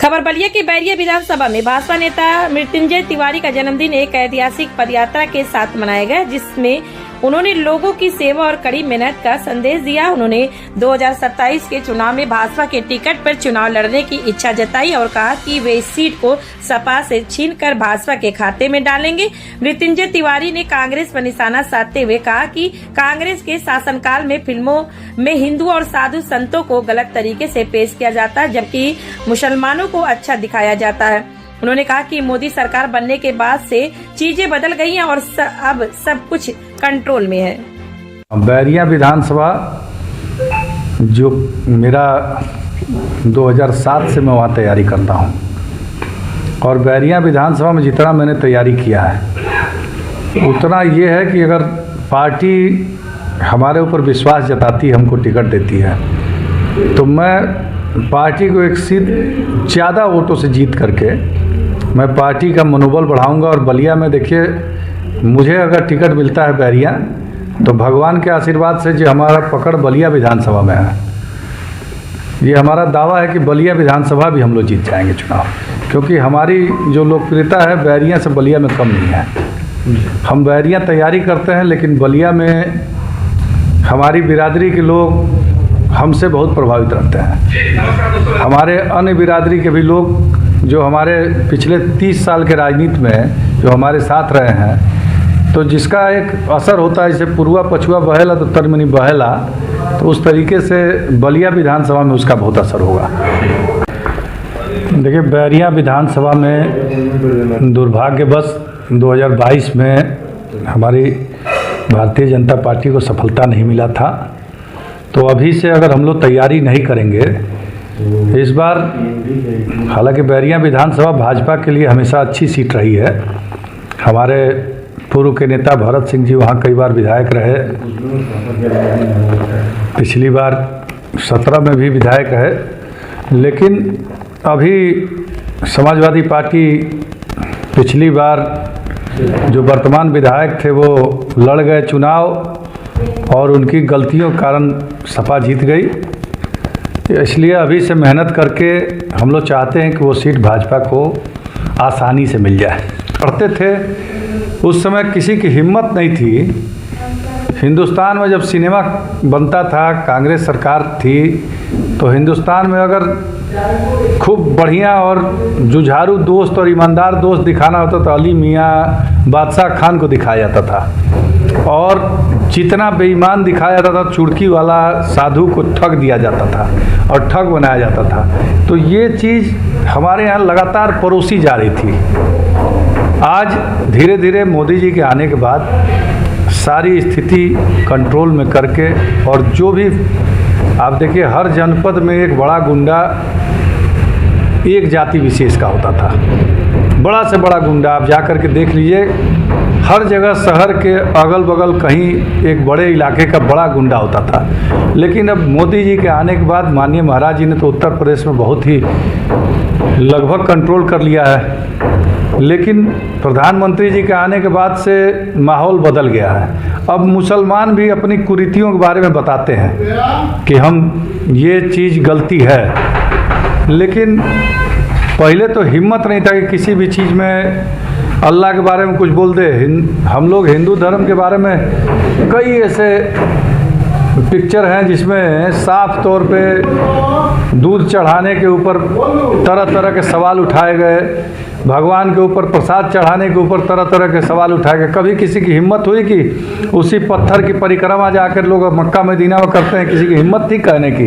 खबर बलिया की बैरिया विधानसभा में भाजपा नेता मृत्युंजय तिवारी का जन्मदिन एक ऐतिहासिक पदयात्रा के साथ मनाया गया, जिसमें उन्होंने लोगों की सेवा और कड़ी मेहनत का संदेश दिया। उन्होंने 2027 के चुनाव में भाजपा के टिकट पर चुनाव लड़ने की इच्छा जताई और कहा कि वे इस सीट को सपा से छीनकर भाजपा के खाते में डालेंगे। मृत्युंजय तिवारी ने कांग्रेस पर निशाना साधते हुए कहा कि कांग्रेस के शासनकाल में फिल्मों में हिंदू और साधु संतों को गलत तरीके से पेश किया जाता है, जबकि मुसलमानों को अच्छा दिखाया जाता है। उन्होंने कहा कि मोदी सरकार बनने के बाद से चीजें बदल गई हैं और अब सब कुछ कंट्रोल में है। बैरिया विधानसभा जो मेरा 2007 से मैं वहाँ तैयारी करता हूँ और बैरिया विधानसभा में जितना मैंने तैयारी किया है उतना ये है कि अगर पार्टी हमारे ऊपर विश्वास जताती, हमको टिकट देती है, तो मैं पार्टी को एक सीट ज़्यादा वोटों से जीत करके मैं पार्टी का मनोबल बढ़ाऊंगा। और बलिया में देखिए, मुझे अगर टिकट मिलता है बैरिया, तो भगवान के आशीर्वाद से जो हमारा पकड़ बलिया विधानसभा में है, ये हमारा दावा है कि बलिया विधानसभा भी हम लोग जीत जाएंगे चुनाव, क्योंकि हमारी जो लोकप्रियता है बैरिया से बलिया में कम नहीं है। हम बैरिया तैयारी करते हैं, लेकिन बलिया में हमारी बिरादरी के लोग हमसे बहुत प्रभावित रहते हैं। हमारे अन्य बिरादरी के भी लोग जो हमारे पिछले 30 साल के राजनीति में जो हमारे साथ रहे हैं, तो जिसका एक असर होता है, जैसे पुरुआ पछुआ बहेला तो तरमनी बहेला, तो उस तरीके से बलिया विधानसभा में उसका बहुत असर होगा। देखिए, बैरिया विधानसभा में दुर्भाग्यवश 2022 में हमारी भारतीय जनता पार्टी को सफलता नहीं मिला था। तो अभी से अगर हम लोग तैयारी नहीं करेंगे इस बार, हालांकि बैरिया विधानसभा भाजपा के लिए हमेशा अच्छी सीट रही है। हमारे पूर्व के नेता भरत सिंह जी वहाँ कई बार विधायक रहे, पिछली बार 17 में भी विधायक है। लेकिन अभी समाजवादी पार्टी पिछली बार जो वर्तमान विधायक थे वो लड़ गए चुनाव और उनकी गलतियों के कारण सपा जीत गई। इसलिए अभी से मेहनत करके हम लोग चाहते हैं कि वो सीट भाजपा को आसानी से मिल जाए। करते थे उस समय किसी की हिम्मत नहीं थी। हिंदुस्तान में जब सिनेमा बनता था, कांग्रेस सरकार थी, तो हिंदुस्तान में अगर खूब बढ़िया और जुझारू दोस्त और ईमानदार दोस्त दिखाना होता तो अली मियाँ, बादशाह खान को दिखाया जाता था, और जितना बेईमान दिखाया जाता था, चुड़की वाला साधु को ठग दिया जाता था और ठग बनाया जाता था। तो ये चीज़ हमारे यहाँ लगातार परोसी जा रही थी। आज धीरे धीरे मोदी जी के आने के बाद सारी स्थिति कंट्रोल में करके, और जो भी आप देखिए, हर जनपद में एक बड़ा गुंडा एक जाति विशेष का होता था, बड़ा से बड़ा गुंडा। आप जा कर के देख लीजिए, हर जगह शहर के अगल बगल कहीं एक बड़े इलाके का बड़ा गुंडा होता था। लेकिन अब मोदी जी के आने के बाद माननीय महाराज जी ने तो उत्तर प्रदेश में बहुत ही लगभग कंट्रोल कर लिया है, लेकिन प्रधानमंत्री जी के आने के बाद से माहौल बदल गया है। अब मुसलमान भी अपनी कुरीतियों के बारे में बताते हैं कि हम ये चीज़ गलती है, लेकिन पहले तो हिम्मत नहीं था कि किसी भी चीज़ में अल्लाह के बारे में कुछ बोल दे। हम लोग हिंदू धर्म के बारे में कई ऐसे पिक्चर हैं जिसमें साफ तौर पे दूध चढ़ाने के ऊपर तरह तरह के सवाल उठाए गए, भगवान के ऊपर प्रसाद चढ़ाने के ऊपर तरह तरह के सवाल उठाए गए। कभी किसी की हिम्मत हुई कि उसी पत्थर की परिक्रमा जाकर लोग मक्का मदीना में करते हैं, किसी की हिम्मत थी कहने की